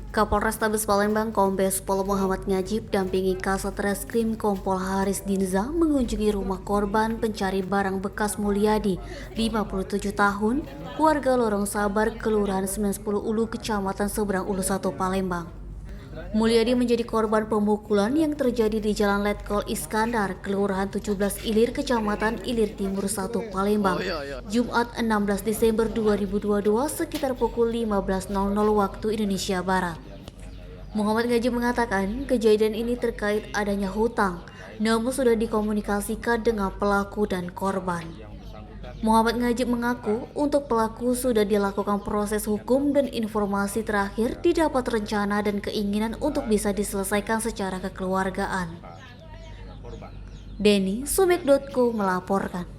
Kapolrestabes Palembang Kombes Pol Muhammad Ngajib dampingi Kasat Reskrim Kompol Haris Dinza mengunjungi rumah korban pencari barang bekas Mulyadi, 57 tahun, warga Lorong Sabar, Kelurahan 910 Ulu, Kecamatan Seberang Ulu 1, Palembang. Mulyadi menjadi korban pemukulan yang terjadi di Jalan Letkol Iskandar, Kelurahan 17 Ilir, Kecamatan Ilir Timur 1, Palembang, Jumat 16 Desember 2022 sekitar pukul 15.00 waktu Indonesia Barat. Muhammad Ngajib mengatakan kejadian ini terkait adanya hutang, namun sudah dikomunikasikan dengan pelaku dan korban. Muhammad Ngajib mengaku untuk pelaku sudah dilakukan proses hukum dan informasi terakhir didapat rencana dan keinginan untuk bisa diselesaikan secara kekeluargaan. Denny Sumek.co melaporkan.